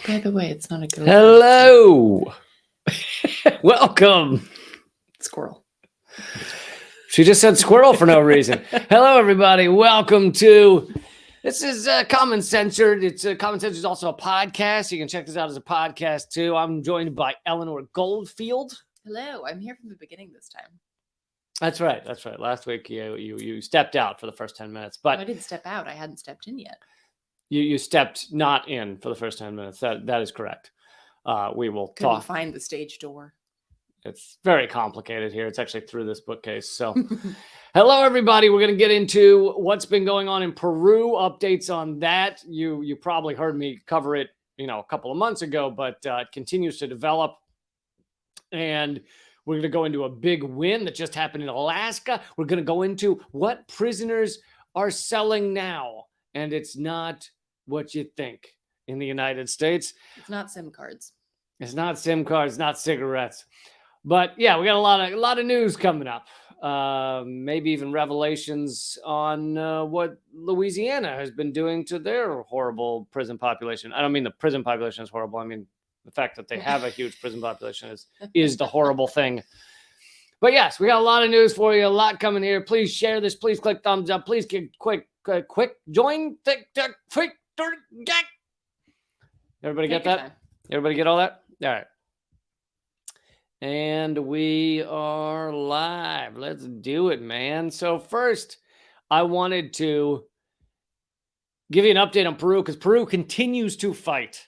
By the way, it's not a ghost. Hello. Welcome. Squirrel. She just said squirrel for no reason. Hello, everybody. Welcome to... This is Common Censored. Common Censored is also a podcast. You can check this out as a podcast, too. I'm joined by Eleanor Goldfield. Hello. I'm here from the beginning this time. That's right. Last week, you stepped out for the first 10 minutes. But I didn't step out. I hadn't stepped in yet. You stepped not in for the first 10 minutes. That is correct. We will Couldn't talk. find the stage door. It's very complicated here. It's actually through this bookcase. So, hello, everybody. We're going to get into what's been going on in Peru, updates on that. You probably heard me cover it, a couple of months ago, but it continues to develop. And we're going to go into a big win that just happened in Alaska. We're going to go into what prisoners are selling now. And it's not what you think in the United States. It's not SIM cards. It's not SIM cards, not cigarettes. But yeah, we got a lot of news coming up. Maybe even revelations on what Louisiana has been doing to their horrible prison population. I don't mean the prison population is horrible. I mean the fact that they have a huge prison population is the horrible thing. But yes, we got a lot of news for you. A lot coming here. Please share this. Please click thumbs up. Please get quick join. Everybody get that? Everybody get all that? All right. And we are live. Let's do it, man. So first, I wanted to give you an update on Peru because Peru continues to fight.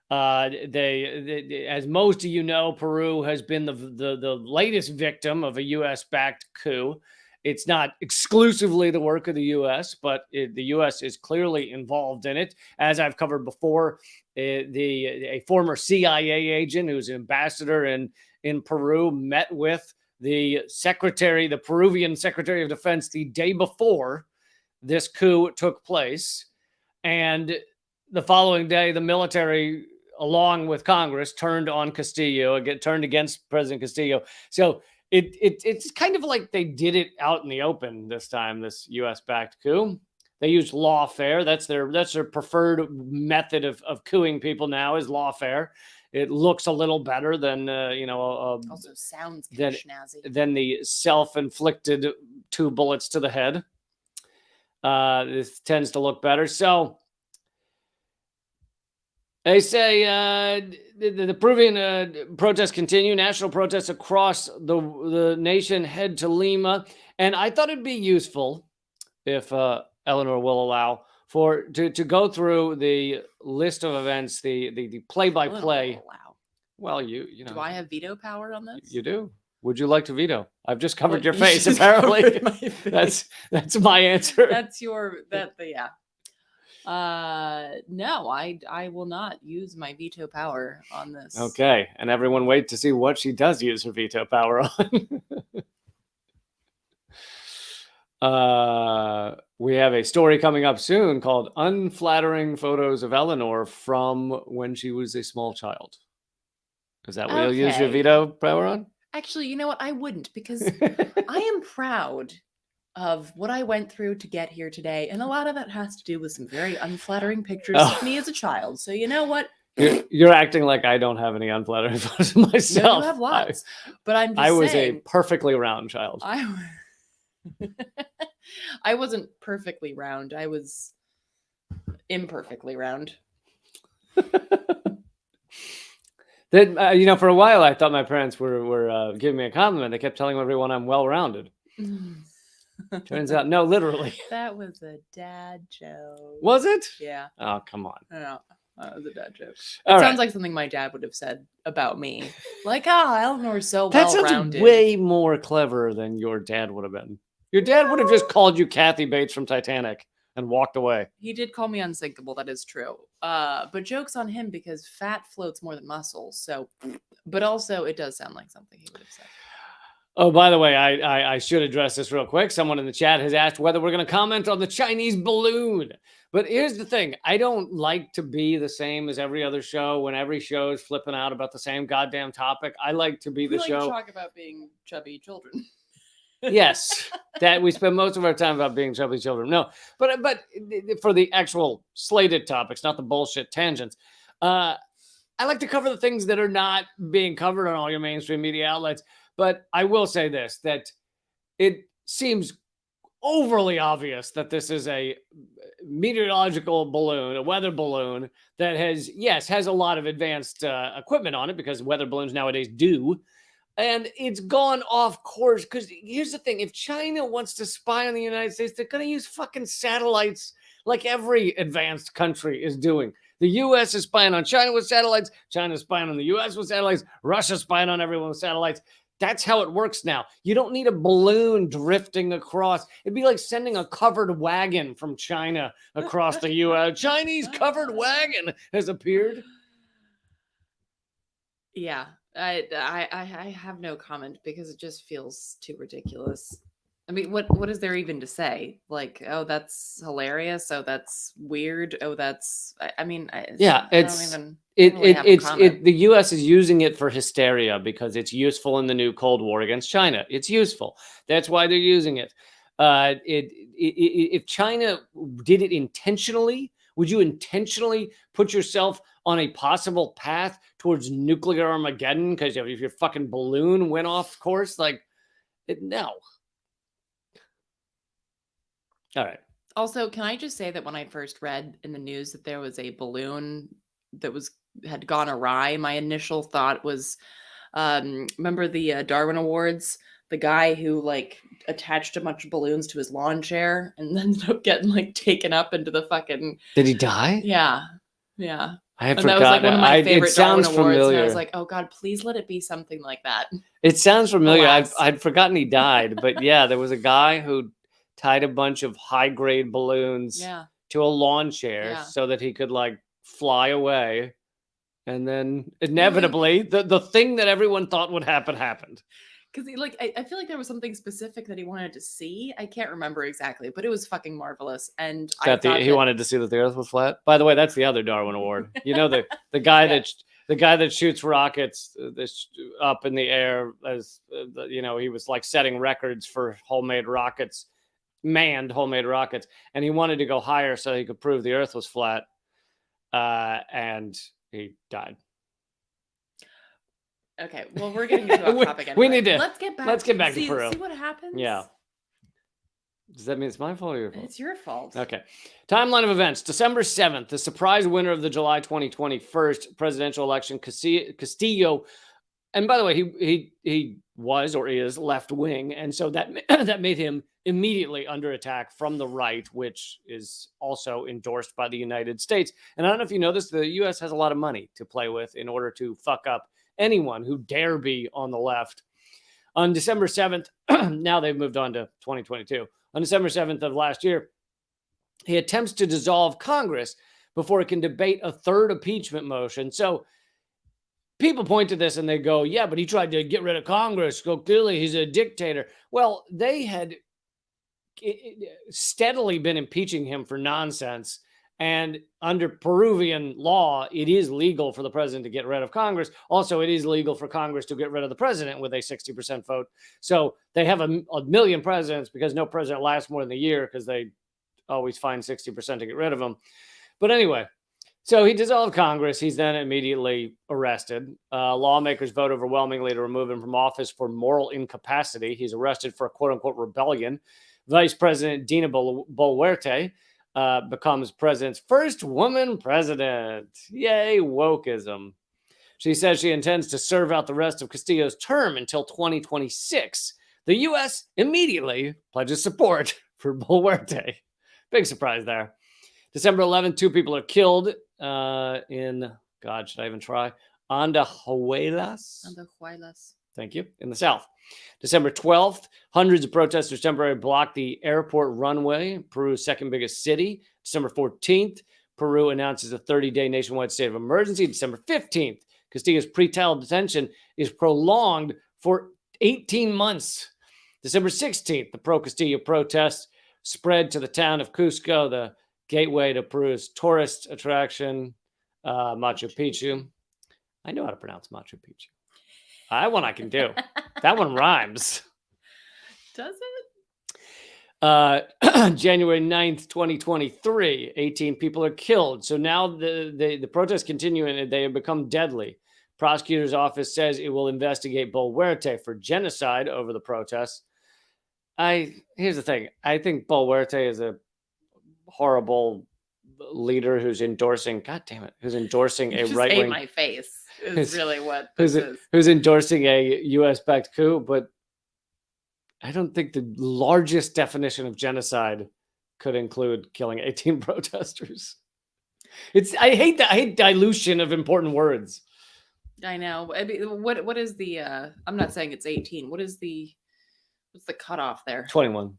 They, as most of you know, Peru has been the latest victim of a U.S.-backed coup. It's not exclusively the work of the U.S., but the U.S. is clearly involved in it. As I've covered before, a former CIA agent who's an ambassador in Peru met with the Peruvian Secretary of Defense the day before this coup took place. And the following day, the military, along with Congress, turned on Castillo, turned against President Castillo. So it's kind of like they did it out in the open this time, this U.S.-backed coup. They used lawfare. That's their preferred method of cooing people now is lawfare. It looks a little better than, also sounds kind of snazzy. Than the self-inflicted 2 bullets to the head. This tends to look better. So they say the Peruvian protests continue. National protests across the nation head to Lima. And I thought it'd be useful, if Eleanor will allow, to go through the list of events, the play-by-play. Well, you know. Do I have veto power on this? You do. Would you like to veto? I've just covered your face, apparently. My face. That's my answer. Yeah. No, I will not use my veto power on this. Okay, and everyone wait to see what she does use her veto power on. We have a story coming up soon called Unflattering Photos of Eleanor from when she was a small child. Is that what you'll use your veto power on? Actually, you know what? I wouldn't, because I am proud of what I went through to get here today. And a lot of it has to do with some very unflattering pictures of me as a child. So you know what? You're acting like I don't have any unflattering photos of myself. No, you have lots. But I'm just was saying, a perfectly round child. I wasn't perfectly round. I was imperfectly round. For a while, I thought my parents were giving me a compliment. They kept telling everyone I'm well-rounded. Turns out, no, literally. That was a dad joke. Was it? Yeah. Oh, come on. No, that was a dad joke. It sounds like something my dad would have said about me. Like, Eleanor's so that well-rounded. That sounds way more clever than your dad would have been. Your dad would have just called you Kathy Bates from Titanic and walked away. He did call me unsinkable. That is true. But joke's on him because fat floats more than muscles. So, but also it does sound like something he would have said. Oh, by the way, I should address this real quick. Someone in the chat has asked whether we're going to comment on the Chinese balloon. But here's the thing. I don't like to be the same as every other show when every show is flipping out about the same goddamn topic. I like to be the show. We talk about being chubby children. Yes, that we spend most of our time about being chubby children. No, but for the actual slated topics, not the bullshit tangents. I like to cover the things that are not being covered on all your mainstream media outlets. But I will say this, that it seems overly obvious that this is a meteorological balloon, a weather balloon that has a lot of advanced equipment on it, because weather balloons nowadays do. And it's gone off course, because here's the thing. If China wants to spy on the United States, they're going to use fucking satellites like every advanced country is doing. The U.S. is spying on China with satellites. China's spying on the U.S. with satellites. Russia's spying on everyone with satellites. That's how it works now. You don't need a balloon drifting across. It'd be like sending a covered wagon from China across the U.S. Chinese covered wagon has appeared. Yeah, I have no comment because it just feels too ridiculous. I mean, what is there even to say? Like, oh, that's hilarious. Oh, that's weird. Oh, that's. I mean, Yeah, I don't even. Really have a comment. the U.S. is using it for hysteria because it's useful in the new Cold War against China. It's useful. That's why they're using it. If China did it intentionally, would you intentionally put yourself on a possible path towards nuclear Armageddon because if your fucking balloon went off course? Like, no. All right. Also, can I just say that when I first read in the news that there was a balloon that had gone awry, my initial thought was, remember the Darwin Awards? The guy who like attached a bunch of balloons to his lawn chair and then ended up getting like taken up into the fucking. Did he die? Yeah. I have And that was like forgotten. one of my It favorite Darwin sounds Awards. And I familiar. was like, oh God, please let it be something like that. It sounds familiar. Alas. I'd forgotten he died, but yeah, there was a guy who tied a bunch of high-grade balloons Yeah. to a lawn chair Yeah. so that he could like fly away. And then inevitably, the thing that everyone thought would happen happened. Because like I feel like there was something specific that he wanted to see. I can't remember exactly, but it was fucking marvelous. And I thought He wanted to see that the Earth was flat. By the way, that's the other Darwin Award. You know, the guy that shoots rockets up in the air, as you know, he was like setting records for homemade rockets, manned homemade rockets, and he wanted to go higher so he could prove the Earth was flat. And he died. Okay, well, we're getting into off topic anyway. We need to let's get back to Peru. See what happens. Yeah. Does that mean it's my fault or your fault? It's your fault. Okay. Timeline of events. December 7th, the surprise winner of the July 2020 first presidential election, Castillo. And by the way, he was or is left wing, and so that that made him immediately under attack from the right, which is also endorsed by the United States. And I don't know if you know this, the U.S. has a lot of money to play with in order to fuck up anyone who dare be on the left. On December 7th, now they've moved on to 2022. On December 7th of last year, he attempts to dissolve Congress before it can debate a third impeachment motion. So people point to this and they go, yeah, but he tried to get rid of Congress. So clearly he's a dictator. Well, they had steadily been impeaching him for nonsense. And under Peruvian law, it is legal for the president to get rid of Congress. Also, it is legal for Congress to get rid of the president with a 60% vote. So they have a million presidents because no president lasts more than a year because they always find 60% to get rid of him. But anyway, so he dissolved Congress. He's then immediately arrested. Lawmakers vote overwhelmingly to remove him from office for moral incapacity. He's arrested for a quote-unquote rebellion. Vice President Dina Boluarte becomes president's first woman president. Yay, wokeism. She says she intends to serve out the rest of Castillo's term until 2026. The U.S. immediately pledges support for Boluarte. Big surprise there. December 11th, 2 people are killed in, God, should I even try? Andahuaylas. Thank you. In the South. December 12th, hundreds of protesters temporarily blocked the airport runway, Peru's second biggest city. December 14th, Peru announces a 30-day nationwide state of emergency. December 15th, Castillo's pretrial detention is prolonged for 18 months. December 16th, the pro-Castillo protests spread to the town of Cusco, the gateway to Peru's tourist attraction, Machu Picchu. I know how to pronounce Machu Picchu. That one I can do. That one rhymes. Does it? January 9th, 2023, 18 people are killed. So now the protests continue and they have become deadly. Prosecutor's office says it will investigate Boluarte for genocide over the protests. Here's the thing. I think Boluarte is a horrible leader who's endorsing, God damn it, who's endorsing a Just right ate wing, my face who's- is really what this is. who's endorsing a U.S.-backed coup, but I don't think the largest definition of genocide could include killing 18 protesters. I hate dilution of important words. I know. I mean, what is the? I'm not saying it's 18. What's the cutoff there? 21.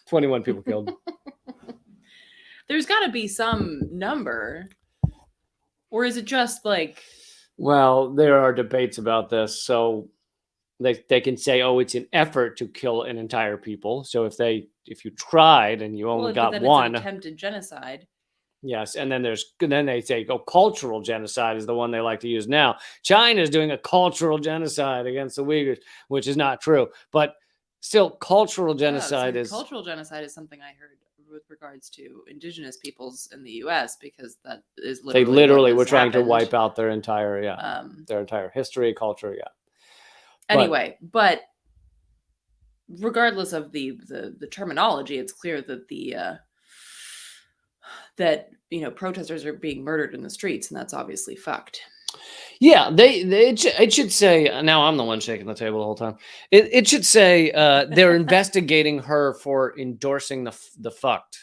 21 people killed. There's got to be some number, or is it just like? Well, there are debates about this, so they can say, "Oh, it's an effort to kill an entire people." So if you tried and you only got then one, it's an attempted genocide. yes, and then they say, "Oh, cultural genocide is the one they like to use now." China is doing a cultural genocide against the Uyghurs, which is not true, but still, cultural genocide is cultural genocide is something I heard with regards to indigenous peoples in the U.S. because that is they literally literally what were has trying to happened. wipe out their entire history, culture. Yeah. Anyway, but regardless of the terminology, it's clear that that protesters are being murdered in the streets, and that's obviously fucked. Yeah, it should say. Now I'm the one shaking the table the whole time. It should say they're investigating her for endorsing the fucked.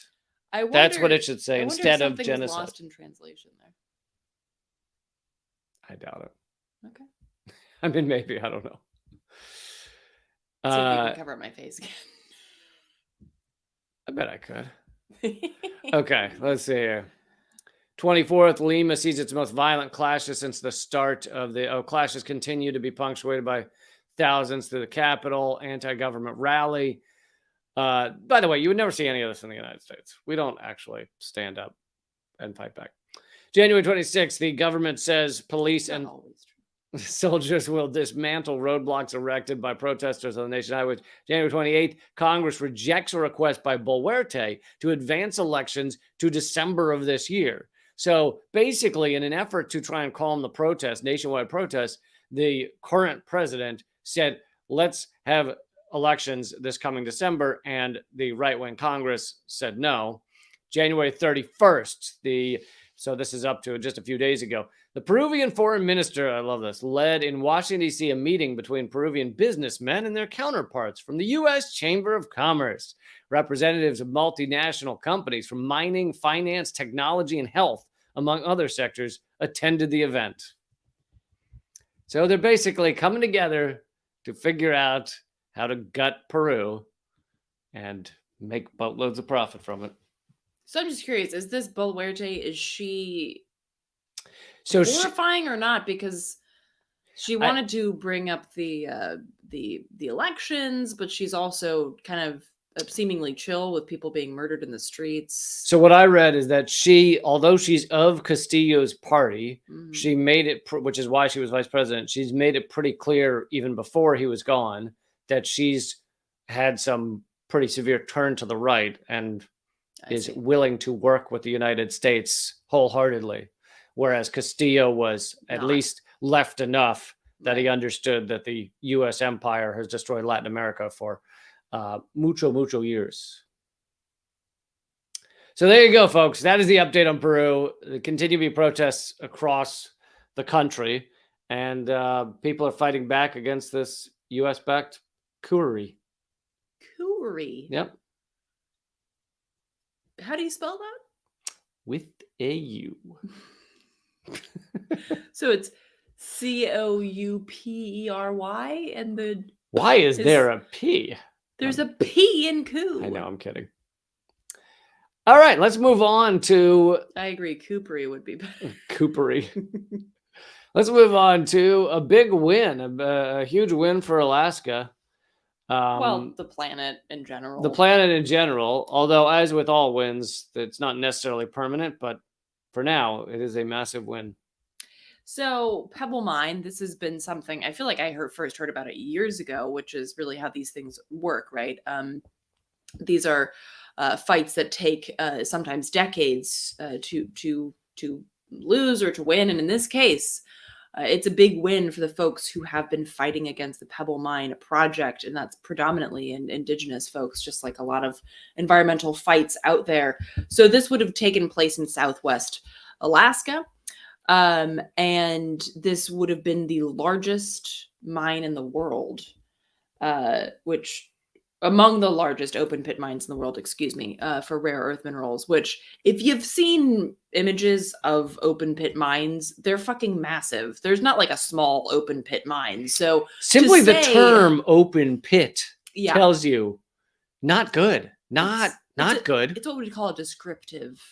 That's what it should say instead of genocide. Lost in translation there. I doubt it. Okay. I mean, maybe, I don't know. See if you can cover my face again. I bet I could. Okay, let's see here. 24th, Lima sees its most violent clashes since the start of the clashes continue to be punctuated by thousands to the Capitol, anti-government rally. By the way, you would never see any of this in the United States. We don't actually stand up and fight back. January 26th, the government says police and soldiers will dismantle roadblocks erected by protesters on the nation highways. January 28th, Congress rejects a request by Boluarte to advance elections to December of this year. So basically, in an effort to try and calm the protests, nationwide protests, the current president said, let's have elections this coming December, and the right-wing Congress said no. January 31st, so this is up to just a few days ago, the Peruvian foreign minister, I love this, led in Washington, D.C. a meeting between Peruvian businessmen and their counterparts from the U.S. Chamber of Commerce. Representatives of multinational companies from mining, finance, technology, and health, among other sectors, attended the event. So they're basically coming together to figure out how to gut Peru and make boatloads of profit from it. So I'm just curious, is this Boluarte, is she so horrifying or not? Because she wanted to bring up the elections, but she's also kind of seemingly chill with people being murdered in the streets. So what I read is that she, although she's of Castillo's party, she made it, which is why she was vice president, she's made it pretty clear even before he was gone that she's had some pretty severe turn to the right and is willing to work with the United States wholeheartedly. Whereas Castillo was at least left enough that he understood that the U.S. empire has destroyed Latin America for mucho years. So there you go, folks. That is the update on Peru. There continue to be protests across the country, and people are fighting back against this U.S.-backed coup. Yep. How do you spell that? With a U. So it's Coupery, and the why is there a P? There's a P in coup. I know, I'm kidding. All right, let's move on to. I agree, Coopery would be better. Coopery. Let's move on to a big win, a huge win for Alaska. Well, the planet in general. The planet in general, although as with all wins, it's not necessarily permanent, but for now, it is a massive win. So Pebble Mine, this has been something, I feel like I first heard about it years ago, which is really how these things work, right? These are fights that take sometimes decades to lose or to win, and in this case, it's a big win for the folks who have been fighting against the Pebble Mine project, and that's predominantly indigenous folks, just like a lot of environmental fights out there. So this would have taken place in Southwest Alaska, and this would have been the largest mine in the world, which among the largest open pit mines in the world, excuse me, for rare earth minerals, which if you've seen images of open pit mines, they're fucking massive. There's not like a small open pit mine. So Simply to the say- term open pit Yeah. tells you not good, not good. It's what we call a descriptive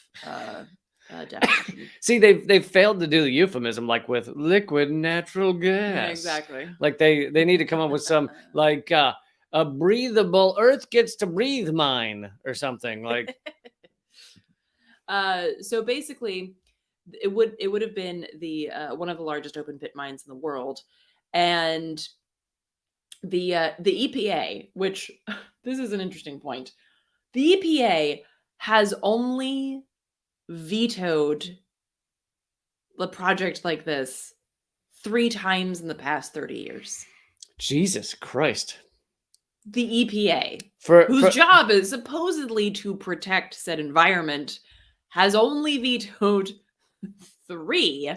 definition. See, they've failed to do the euphemism, like with liquid natural gas. Yeah, exactly. Like they need to come up with some like a breathable Earth gets to breathe mine or something like. So basically, it would have been the one of the largest open pit mines in the world, and the EPA, which this is an interesting point, the EPA has only vetoed the project like this 3 times in the past 30 years. Jesus Christ. The EPA, For whose job is supposedly to protect said environment, has only vetoed 3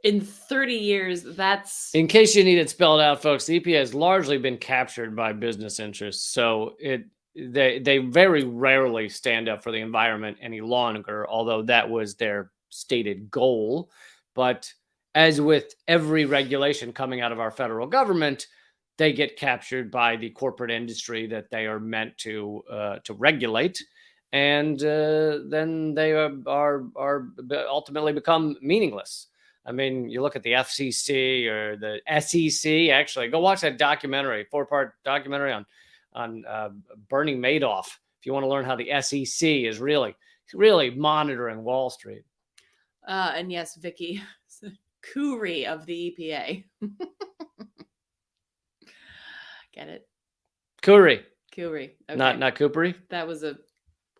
in 30 years. That's in case you need it spelled out, folks, the EPA has largely been captured by business interests. So they very rarely stand up for the environment any longer, although that was their stated goal. But as with every regulation coming out of our federal government, they get captured by the corporate industry that they are meant to regulate, and then they are ultimately become meaningless. I mean, you look at the FCC or the SEC. Actually, go watch that documentary, 4-part documentary on Bernie Madoff, if you want to learn how the SEC is really monitoring Wall Street. And yes, Vicky, coup of the EPA. Get it? Coorie. Okay. Not Coopery. That was a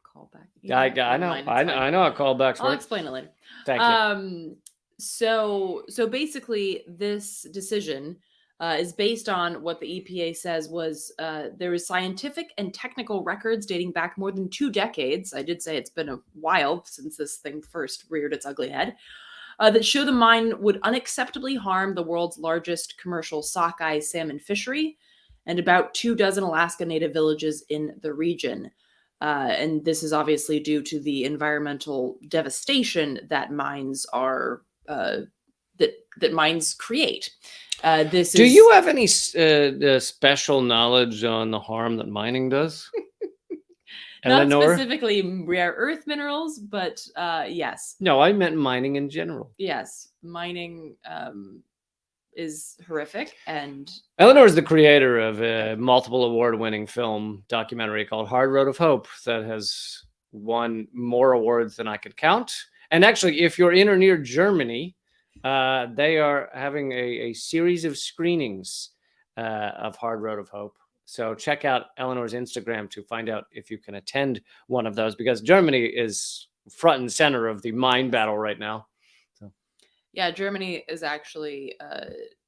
callback. I know a callback's I'll explain it later. Thank you. So basically, this decision is based on what the EPA says was there was scientific and technical records dating back more than 2 decades. I did say it's been a while since this thing first reared its ugly head. That show the mine would unacceptably harm the world's largest commercial sockeye salmon fishery and about 24 Alaska Native villages in the region. And this is obviously due to the environmental devastation that mines are that mines create. Do you have any special knowledge on the harm that mining does? Not Eleanor? Specifically rare earth minerals, but yes. No, I meant mining in general. Yes, mining is horrific. And Eleanor is the creator of a multiple award-winning film documentary called Hard Road of Hope that has won more awards than I could count. And actually, if you're in or near Germany, they are having a series of screenings of Hard Road of Hope. So check out Eleanor's Instagram to find out if you can attend one of those, because Germany is front and center of the mine battle right now. So. Yeah, Germany is actually,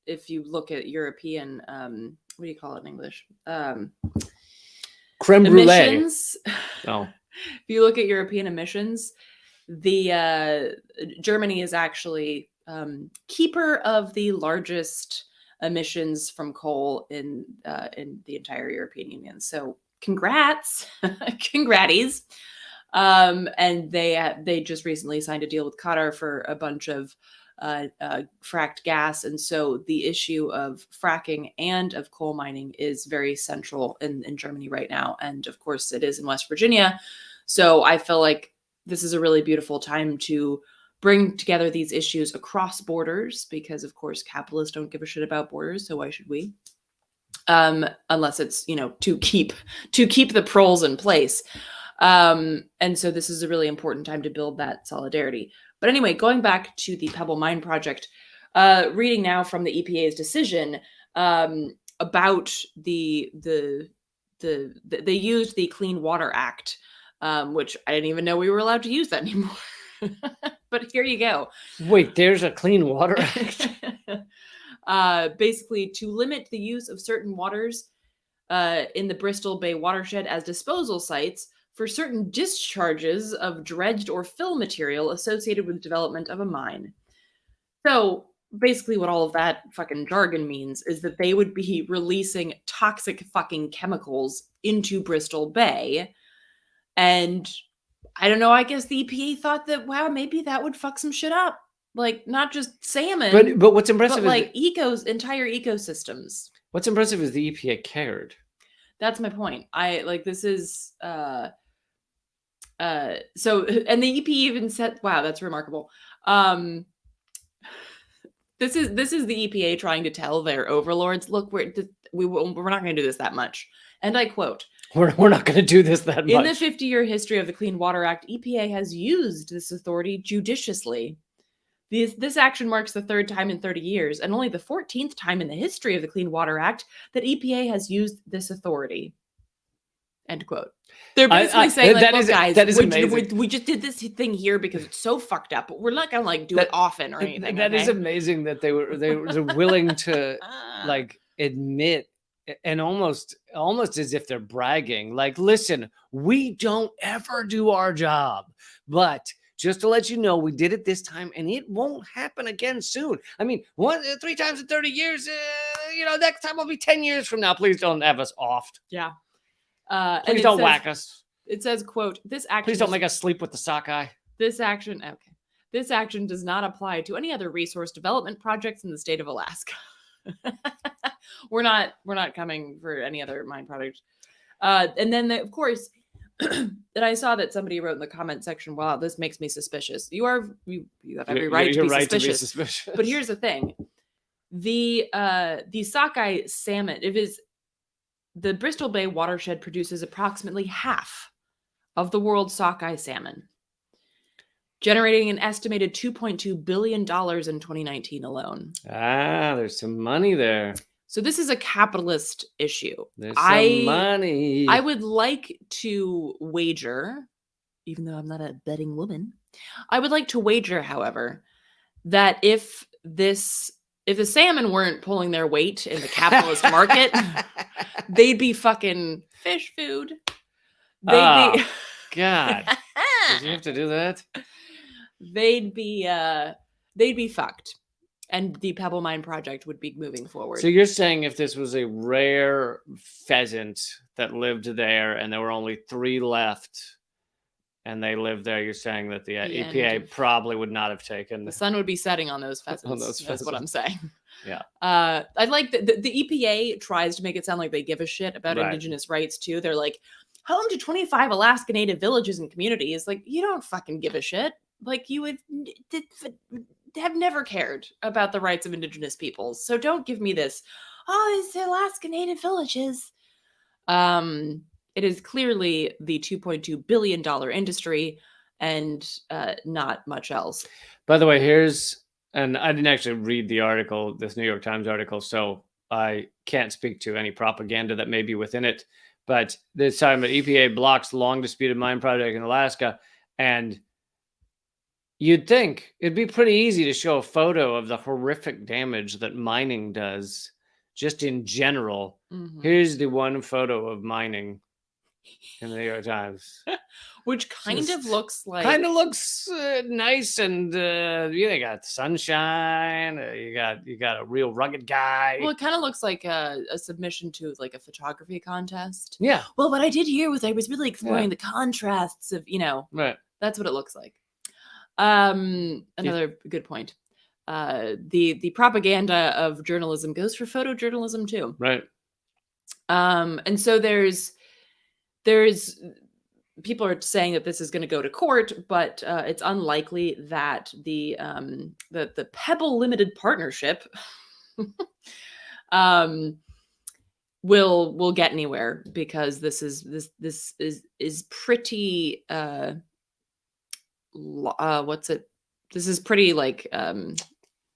if you look at European, what do you call it in English? Creme brulee. Emissions. Oh. If you look at European emissions, the Germany is actually keeper of the largest emissions from coal in the entire European Union. So congrats, congraties. And they just recently signed a deal with Qatar for a bunch of fracked gas. And so the issue of fracking and of coal mining is very central in Germany right now. And of course it is in West Virginia. So I feel like this is a really beautiful time to bring together these issues across borders, because of course capitalists don't give a shit about borders, so why should we? Unless it's, to keep the proles in place. And so this is a really important time to build that solidarity. But anyway, going back to the Pebble Mine project, reading now from the EPA's decision about the they used the Clean Water Act, which I didn't even know we were allowed to use that anymore. But here you go. Wait, there's a Clean Water Act? Basically, to limit the use of certain waters in the Bristol Bay watershed as disposal sites for certain discharges of dredged or fill material associated with development of a mine. So basically what all of that fucking jargon means is that they would be releasing toxic fucking chemicals into Bristol Bay. And I don't know, I guess the EPA thought that, wow, maybe that would fuck some shit up. Like, not just salmon, But what's impressive but is like entire ecosystems. what's impressive is the EPA cared. That's my point. This is so and the EPA even said, wow, that's remarkable. This is the EPA trying to tell their overlords, look, we're not going to do this that much. And I quote, we're not going to do this that much. In the 50-year history of the Clean Water Act, EPA has used this authority judiciously. This action marks the third time in 30 years and only the 14th time in the history of the Clean Water Act that EPA has used this authority. End quote. They're basically saying, like, look, guys, that is amazing. We just did this thing here because it's so fucked up, but we're not gonna like do it often or anything. That is amazing that they were willing to like admit, and almost as if they're bragging, like, listen, we don't ever do our job, but just to let you know, we did it this time and it won't happen again soon. I mean, 3 times in 30 years, next time will be 10 years from now. Please don't have us offed. Yeah. Please don't whack us. It says, quote, this action. Please don't make us sleep with the sockeye. This action does not apply to any other resource development projects in the state of Alaska. We're not coming for any other mine project. And then, of course, and I saw that somebody wrote in the comment section, wow, this makes me suspicious. You have every right to be suspicious. But here's the thing. The sockeye salmon, the Bristol Bay watershed produces approximately half of the world's sockeye salmon, generating an estimated $2.2 billion in 2019 alone. There's some money there. So this is a capitalist issue. There's some money. I would like to wager, even though I'm not a betting woman, I would like to wager, however, that if the salmon weren't pulling their weight in the capitalist market, they'd be fucking fish food. God. Did you have to do that? They'd be fucked. And the Pebble Mine project would be moving forward. So you're saying if this was a rare pheasant that lived there and there were only 3 left and they lived there, you're saying that the EPA probably would not have taken. The sun would be setting on those pheasants. That's what I'm saying. Yeah. I like that the EPA tries to make it sound like they give a shit about indigenous rights too. They're like, home to 25 Alaska Native villages and communities. Like, you don't fucking give a shit. Like, you have never cared about the rights of indigenous peoples. So don't give me this, it's the Alaska Native villages. It is clearly the $2.2 billion industry and not much else. By the way, and I didn't actually read the article, this New York Times article, so I can't speak to any propaganda that may be within it. But this time, the EPA blocks long disputed mine project in Alaska, and you'd think it'd be pretty easy to show a photo of the horrific damage that mining does, just in general. Mm-hmm. Here's the one photo of mining in the New York Times, which kind of looks nice, and you got sunshine. You got a real rugged guy. Well, it kind of looks like a submission to like a photography contest. Yeah. Well, what I did here was I was really exploring the contrasts of, right. That's what it looks like. Another good point. The propaganda of journalism goes for photojournalism too. Right. And so there's people are saying that this is going to go to court, but it's unlikely that the Pebble Limited Partnership will get anywhere, because this is pretty This is pretty like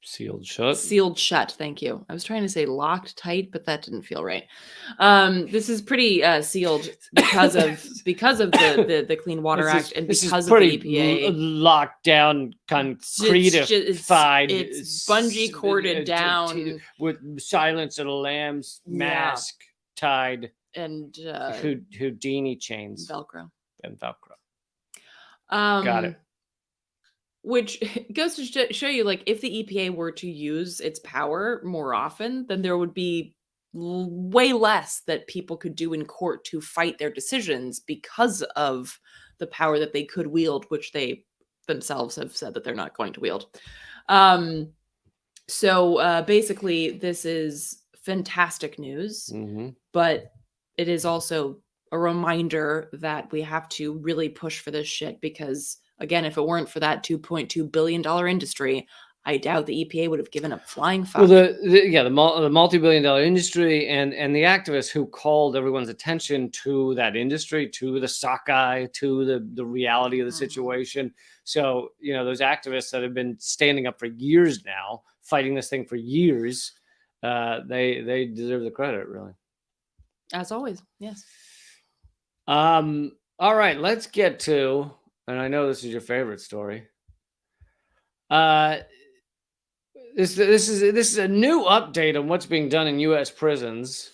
Sealed shut. Sealed shut. Thank you. I was trying to say locked tight, but that didn't feel right. This is pretty sealed because of the Clean Water Act and this because is of the pretty EPA. locked down, concretified. It's bungee corded down with Silence of the Lambs mask tied and Houdini chains Velcro. and Velcro. Got Got it. Which goes to show you, like, if the EPA were to use its power more often, then there would be way less that people could do in court to fight their decisions because of the power that they could wield, which they themselves have said that they're not going to wield. So basically, this is fantastic news, but it is also a reminder that we have to really push for this shit because, again, if it weren't for that $2.2 billion industry, I doubt the EPA would have given a flying fuck. Well, the multi-billion-dollar industry and the activists who called everyone's attention to that industry, to the sockeye, to the reality of the situation. So, those activists that have been standing up for years now, fighting this thing for years, they deserve the credit, really. As always, yes. All right, let's get to, and I know this is your favorite story. This is a new update on what's being done in U.S. prisons.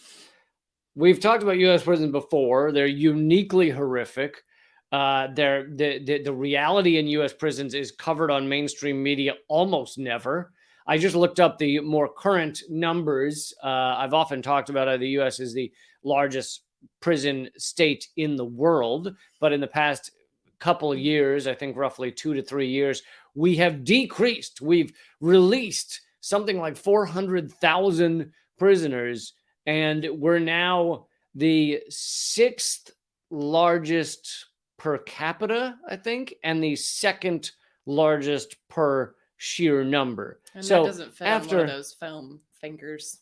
We've talked about U.S. prisons before. They're uniquely horrific. The reality in U.S. prisons is covered on mainstream media almost never. I just looked up the more current numbers. I've often talked about how the U.S. is the largest prison state in the world, but in the past couple of years, I think roughly 2 to 3 years, we have decreased. We've released something like 400,000 prisoners, and we're now the 6th largest per capita, I think, and the 2nd largest per sheer number. And so that doesn't fit on one of those foam fingers.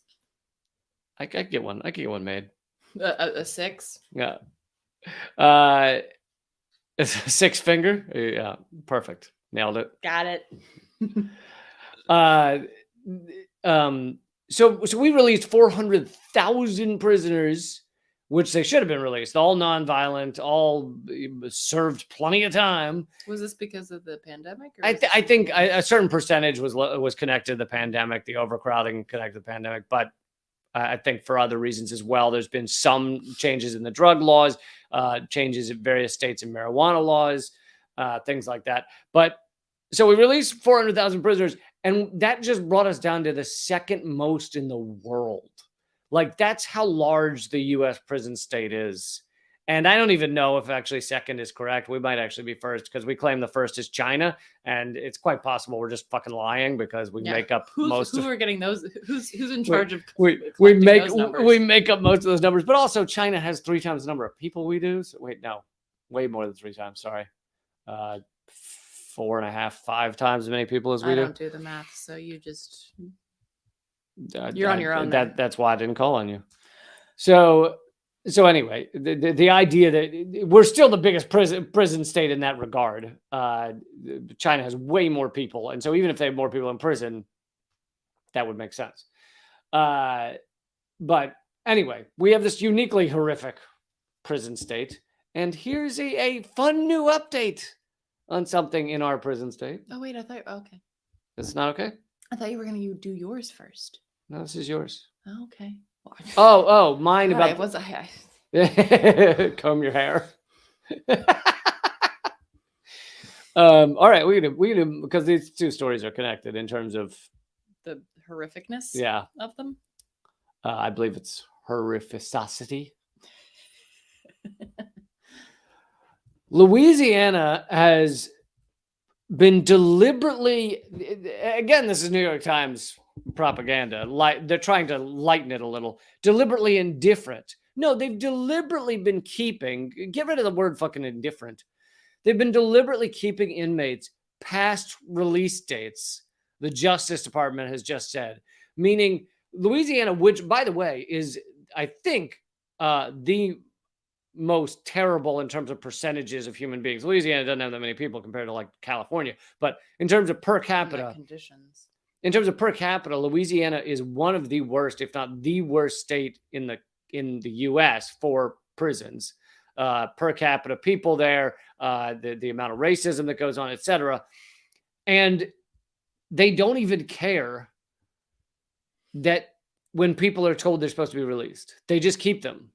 I could get one. I could get one made. A 6? Yeah. It's a 6 finger. Yeah, perfect. Nailed it. Got it. So we released 400,000 prisoners, which they should have been released. All nonviolent, all served plenty of time. Was this because of the pandemic? Or I think a certain percentage was connected to the pandemic, the overcrowding connected to the pandemic, but I think for other reasons as well. There's been some changes in the drug laws, changes in various states in marijuana laws, things like that. But so we released 400,000 prisoners, and that just brought us down to the 2nd most in the world. Like, that's how large the U.S. prison state is. And I don't even know if actually 2nd is correct. We might actually be 1st because we claim the 1st is China, and it's quite possible we're just fucking lying because we make up most. Who are getting those? Who's in charge of? We make up most of those numbers, but also China has 3 times the number of people we do. So wait, no, way more than 3 times. Sorry, 4.5, 5 times as many people as we do. I don't do the math, so you just you're on your own. That's why I didn't call on you. So anyway, the idea that we're still the biggest prison state in that regard. China has way more people, and so even if they have more people in prison, that would make sense. But anyway, we have this uniquely horrific prison state, and here's a fun new update on something in our prison state. Oh wait, I thought okay. It's not okay? I thought you were going to do yours first. No, this is yours. Oh, okay. Oh, mine about comb your hair. All right, we can because these 2 stories are connected in terms of the horrificness of them. I believe it's horrificity. Louisiana has been deliberately, again, this is New York Times propaganda. They're trying to lighten it a little. Deliberately indifferent. No, they've deliberately been keeping, get rid of the word fucking indifferent. They've been deliberately keeping inmates past release dates, the Justice Department has just said. Meaning Louisiana, which, by the way, is, I think, the most terrible in terms of percentages of human beings. Louisiana doesn't have that many people compared to like California, but in terms of per capita, conditions. in terms of per capita, Louisiana is one of the worst, if not the worst state in the U.S. for prisons. Per capita people there, the amount of racism that goes on, etc. And they don't even care that when people are told they're supposed to be released, they just keep them.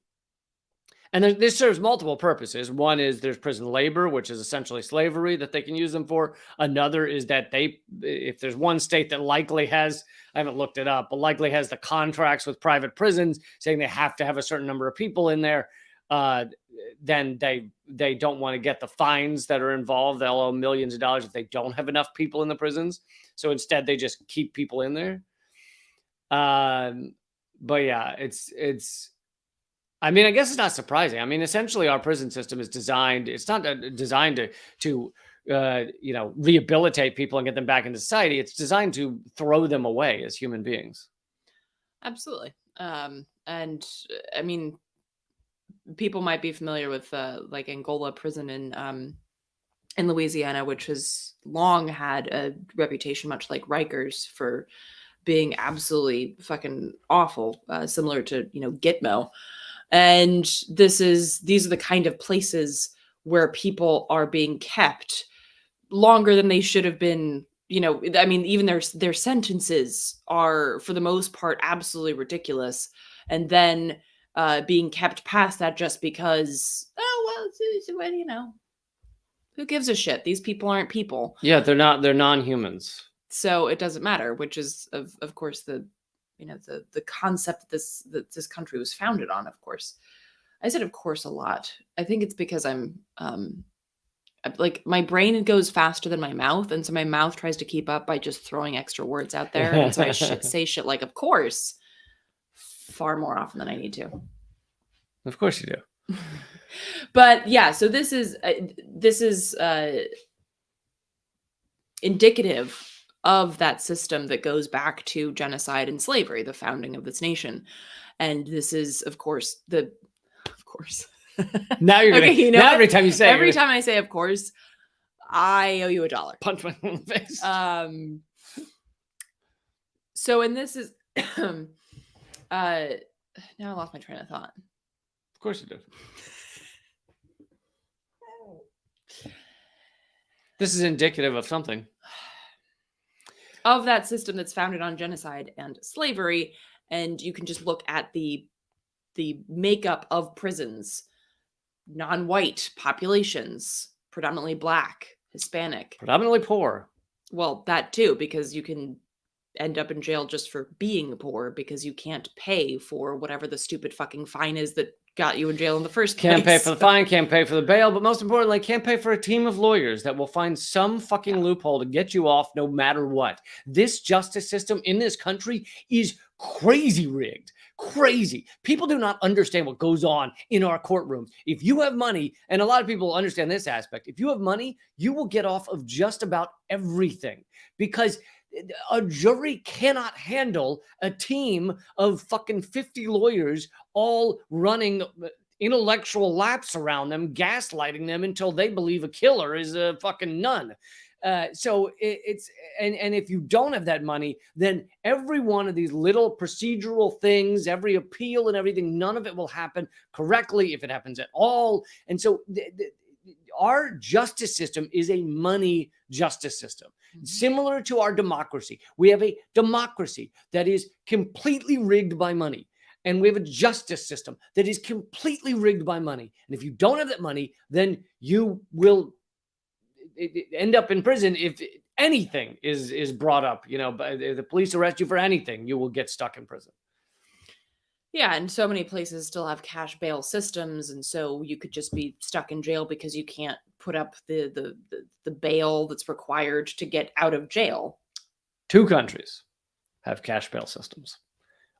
And this serves multiple purposes. One is there's prison labor, which is essentially slavery that they can use them for. Another is that if there's one state that likely has, I haven't looked it up, but likely has the contracts with private prisons saying they have to have a certain number of people in there, then they don't want to get the fines that are involved. They'll owe millions of dollars if they don't have enough people in the prisons. So instead, they just keep people in there. But yeah, it's. I mean, I guess it's not surprising. I mean, essentially, our prison system is designed. It's not designed to rehabilitate people and get them back into society. It's designed to throw them away as human beings. Absolutely. And I mean, people might be familiar with like Angola prison in Louisiana, which has long had a reputation, much like Rikers, for being absolutely fucking awful, similar to Gitmo. And these are the kind of places where people are being kept longer than they should have been. I mean, even their sentences are, for the most part, absolutely ridiculous. And then being kept past that just because, who gives a shit? These people aren't people. Yeah, they're non-humans. So it doesn't matter, which is of course the concept that this country was founded on. Of course, I said of course a lot. I think it's because I'm like, my brain goes faster than my mouth, and so my mouth tries to keep up by just throwing extra words out there, and so I say shit like of course far more often than I need to. Of course you do. But yeah, so this is indicative of that system that goes back to genocide and slavery, the founding of this nation. And this is, of course. Now you're gonna. Okay, now every time you say, every time I say, of course, I owe you $1. Punch my in the face. So, and this is, now I lost my train of thought. Of course you do. This is indicative of something. Of that system that's founded on genocide and slavery. And you can just look at the makeup of prisons. Non-white populations, predominantly Black, Hispanic. Predominantly poor. Well, that too, because you can end up in jail just for being poor because you can't pay for whatever the stupid fucking fine is that got you in jail in the first place. Can't pay for the fine, can't pay for the bail, but most importantly, can't pay for a team of lawyers that will find some fucking loophole to get you off no matter what. This justice system in this country is crazy rigged. Crazy. People do not understand what goes on in our courtrooms. If you have money, and a lot of people understand this aspect, if you have money, you will get off of just about everything, because a jury cannot handle a team of fucking 50 lawyers all running intellectual laps around them, gaslighting them until they believe a killer is a fucking nun. So it's if you don't have that money, then every one of these little procedural things, every appeal and everything, none of it will happen correctly if it happens at all. And so our justice system is a money justice system, similar to our democracy. We have a democracy that is completely rigged by money. And we have a justice system that is completely rigged by money. And if you don't have that money, then you will end up in prison. If anything is brought up, if the police arrest you for anything, you will get stuck in prison. Yeah, and so many places still have cash bail systems, and so you could just be stuck in jail because you can't put up the bail that's required to get out of jail. 2 countries have cash bail systems.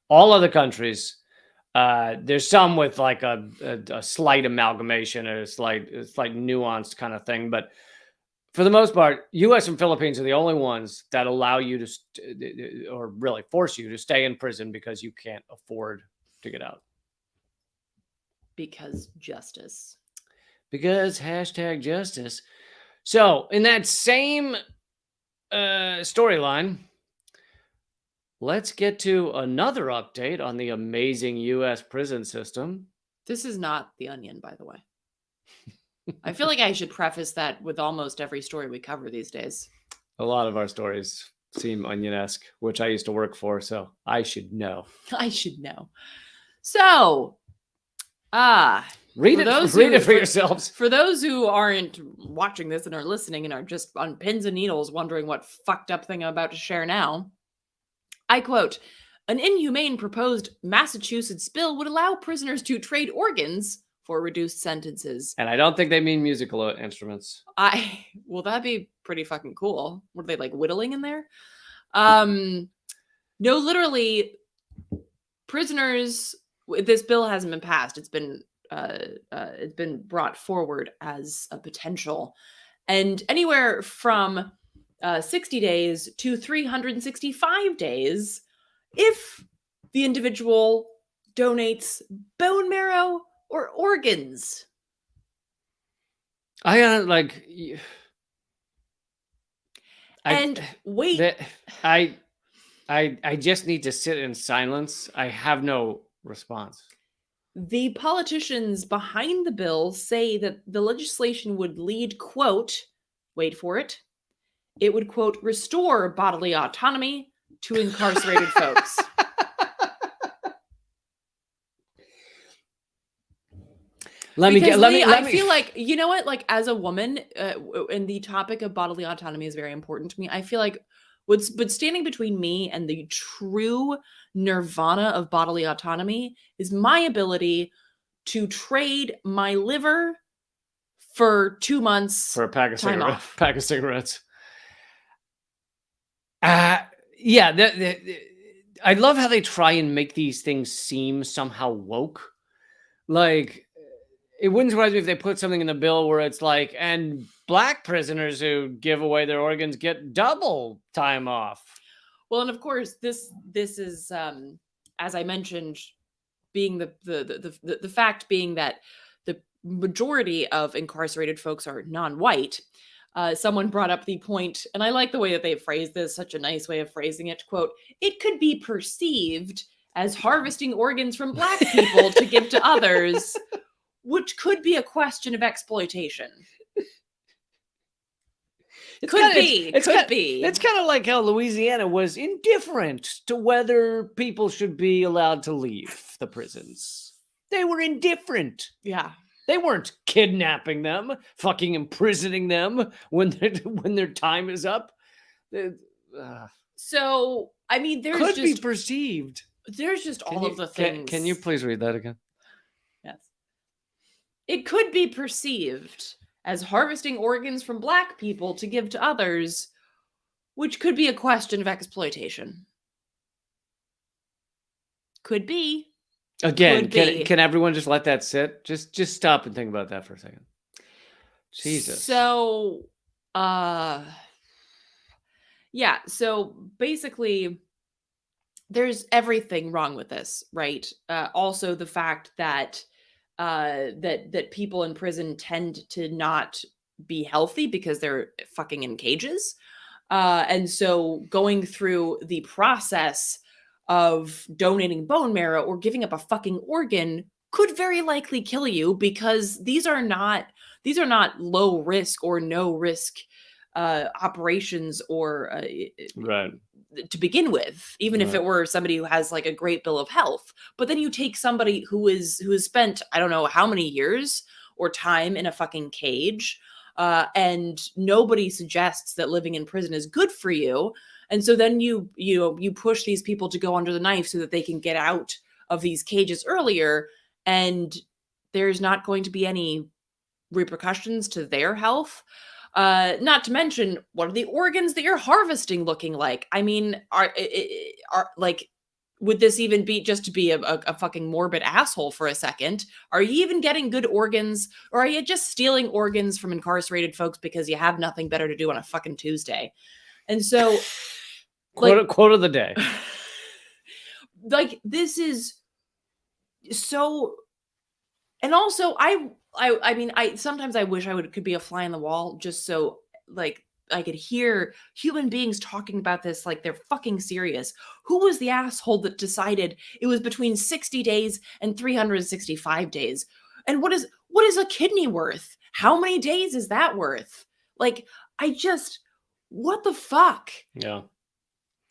All other countries, there's some with like a slight amalgamation or a slight nuanced kind of thing, but for the most part, U.S. and Philippines are the only ones that allow you to, or really force you to stay in prison because you can't afford to get out. Because justice. Because #justice. So in that same storyline, let's get to another update on the amazing U.S. prison system. This is not The Onion, by the way. I feel like I should preface that with almost every story we cover these days. A lot of our stories seem onion-esque, which I used to work for, so I should know. I should know. So, read it for yourselves. For those who aren't watching this and are listening and are just on pins and needles wondering what fucked up thing I'm about to share now, I quote, "An inhumane proposed Massachusetts bill would allow prisoners to trade organs for reduced sentences." And I don't think they mean musical instruments. Well, that'd be pretty fucking cool. Were they like whittling in there? No, literally, prisoners. This bill hasn't been passed. It's been brought forward as a potential, and anywhere from 60 days to 365 days if the individual donates bone marrow or organs. I just need to sit in silence. I have no response. The politicians behind the bill say that the legislation would lead, quote, wait for it, it would, quote, restore bodily autonomy to incarcerated folks. I feel like, you know what, like as a woman, and the topic of bodily autonomy is very important to me. I feel like what's standing between me and the true nirvana of bodily autonomy is my ability to trade my liver for 2 months for a pack of time cigarettes. off. Pack of cigarettes. I love how they try and make these things seem somehow woke. Like, it wouldn't surprise me if they put something in the bill where it's like, and black prisoners who give away their organs get double time off. Well, and of course, this is, as I mentioned, being the fact being that the majority of incarcerated folks are non-white. Someone brought up the point, and I like the way that they phrased this, such a nice way of phrasing it, quote, "It could be perceived as harvesting organs from black people to give to others, which could be a question of exploitation." It's kind of like how Louisiana was indifferent to whether people should be allowed to leave the prisons. They were indifferent. Yeah. They weren't kidnapping them, fucking imprisoning them when their time is up. So, I mean, there's could be perceived. There's just all of the things. Can you please read that again? Yes. It could be perceived as harvesting organs from black people to give to others, which could be a question of exploitation. Could be. Again, can everyone just let that sit? Just stop and think about that for a second. Jesus. So, yeah. So basically, there's everything wrong with this, right? Also, the fact that that people in prison tend to not be healthy because they're fucking in cages, and so going through the process of donating bone marrow or giving up a fucking organ could very likely kill you, because these are not low risk or no risk operations or right to begin with, even if it were somebody who has like a great bill of health. But then you take somebody who has spent I don't know how many years or time in a fucking cage, and nobody suggests that living in prison is good for you. And so then you push these people to go under the knife so that they can get out of these cages earlier, and there's not going to be any repercussions to their health. Not to mention, what are the organs that you're harvesting looking like? I mean, are like, would this even be, just to be a fucking morbid asshole for a second, are you even getting good organs, or are you just stealing organs from incarcerated folks because you have nothing better to do on a fucking Tuesday? And so, quote of the day. Like, this is so, and also I mean, I sometimes I wish I could be a fly on the wall, just so like could hear human beings talking about this like they're fucking serious. Who was the asshole that decided it was between 60 days and 365 days? And what is a kidney worth? How many days is that worth? Like, what the fuck? Yeah.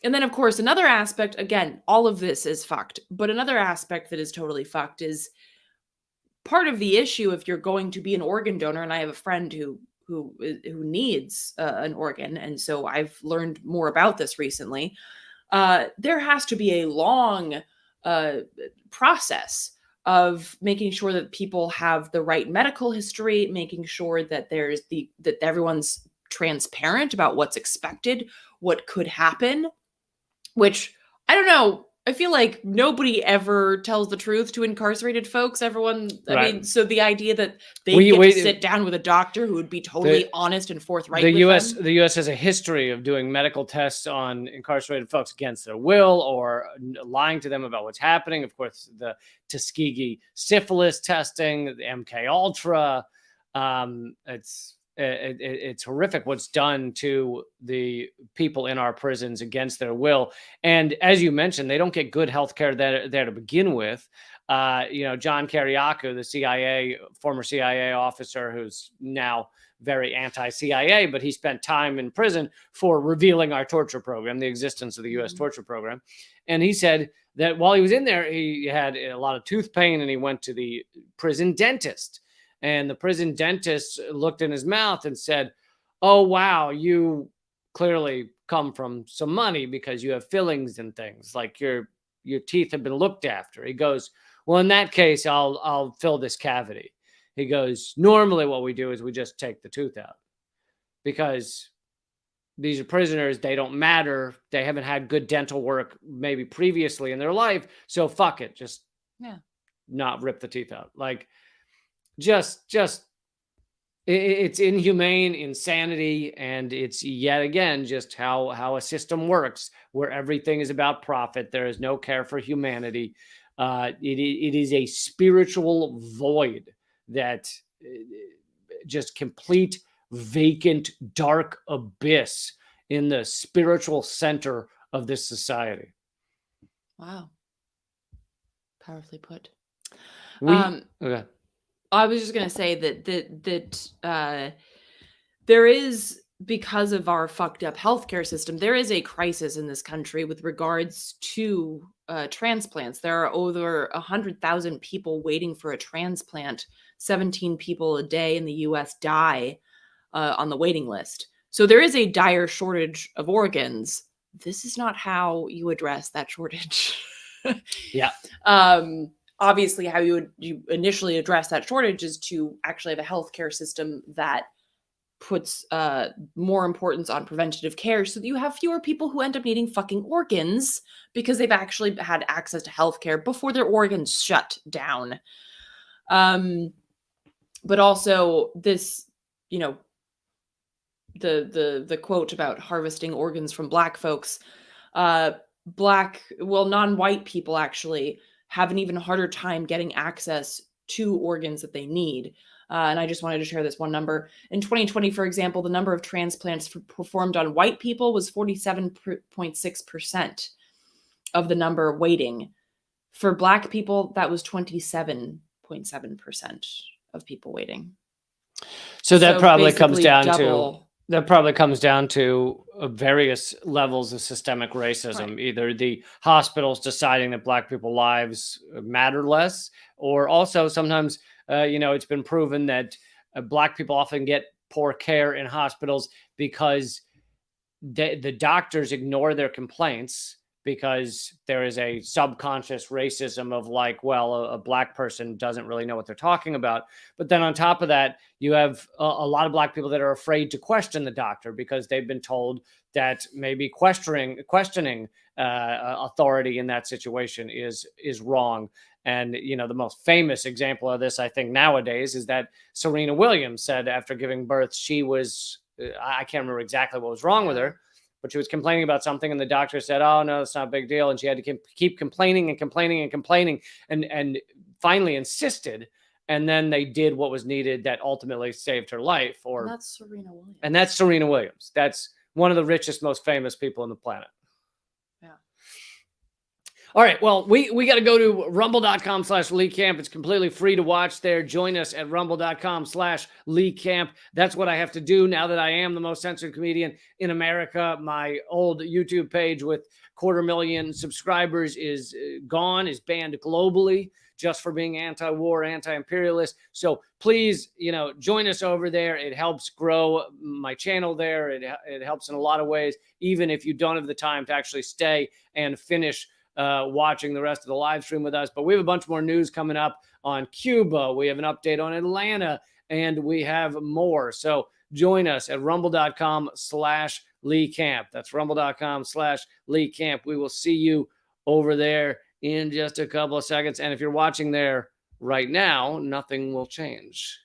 And then, of course, another aspect, again, all of this is fucked, but another aspect that is totally fucked is part of the issue if you're going to be an organ donor. And I have a friend who needs an organ, and so I've learned more about this recently. There has to be a long process of making sure that people have the right medical history, making sure that that everyone's transparent about what's expected, what could happen, which I don't know. I feel like nobody ever tells the truth to incarcerated folks. Everyone, I Right. mean, so the idea that they get to sit down with a doctor who would be totally honest and forthright with them. The U.S. has a history of doing medical tests on incarcerated folks against their will or lying to them about what's happening. Of course, the Tuskegee syphilis testing, the MK Ultra. It's horrific what's done to the people in our prisons against their will. And as you mentioned, they don't get good health care there to begin with. John Kiriakou, the former CIA officer who's now very anti-CIA, but he spent time in prison for revealing our torture program, the existence of the U.S. torture program. And he said that while he was in there, he had a lot of tooth pain and he went to the prison dentist. And the prison dentist looked in his mouth and said, "Oh, wow, you clearly come from some money because you have fillings and things, like your teeth have been looked after." He goes, "Well, in that case, I'll fill this cavity." He goes, "Normally what we do is we just take the tooth out because these are prisoners. They don't matter. They haven't had good dental work maybe previously in their life. So fuck it. Just not rip the teeth out." Like, it's inhumane, insanity, and it's yet again just how a system works where everything is about profit. There is no care for humanity. It is a spiritual void that just complete vacant dark abyss in the spiritual center of this society. Wow, powerfully put. Okay. I was just going to say that there is, because of our fucked up healthcare system, there is a crisis in this country with regards to transplants. There are over 100,000 people waiting for a transplant. 17 people a day in the U.S. die on the waiting list. So there is a dire shortage of organs. This is not how you address that shortage. Yeah. Obviously, how you initially address that shortage is to actually have a healthcare system that puts more importance on preventative care, so that you have fewer people who end up needing fucking organs because they've actually had access to healthcare before their organs shut down. But also this, the quote about harvesting organs from Black folks, non-white people actually have an even harder time getting access to organs that they need. And I just wanted to share this one number. In 2020, for example, the number of transplants performed on white people was 47.6% of the number waiting. For Black people, that was 27.7% of people waiting. So that probably comes down to various levels of systemic racism. Right. Either the hospitals deciding that Black people's lives matter less, or also sometimes, it's been proven that Black people often get poor care in hospitals because the doctors ignore their complaints because there is a subconscious racism of like, well, a Black person doesn't really know what they're talking about. But then on top of that, you have a lot of Black people that are afraid to question the doctor because they've been told that maybe questioning authority in that situation is wrong. And, the most famous example of this, I think, nowadays is that Serena Williams said after giving birth, she was, I can't remember exactly what was wrong with her, but she was complaining about something, and the doctor said, "Oh, no, it's not a big deal." And she had to keep complaining and finally insisted And then they did what was needed that ultimately saved her life. And that's Serena Williams. And that's Serena Williams. That's one of the richest, most famous people on the planet. Yeah. All right. Well, we got to go to rumble.com/LeeCamp. It's completely free to watch there. Join us at rumble.com/LeeCamp. That's what I have to do now that I am the most censored comedian in America. My old YouTube page with 250,000 subscribers is gone, is banned globally just for being anti-war, anti-imperialist. So please, join us over there. It helps grow my channel there. It helps in a lot of ways, even if you don't have the time to actually stay and finish watching the rest of the live stream with us. But we have a bunch more news coming up on Cuba. We have an update on Atlanta, and we have more. So join us at rumble.com/LeeCamp. That's rumble.com/LeeCamp. We will see you over there in just a couple of seconds. And if you're watching there right now, nothing will change.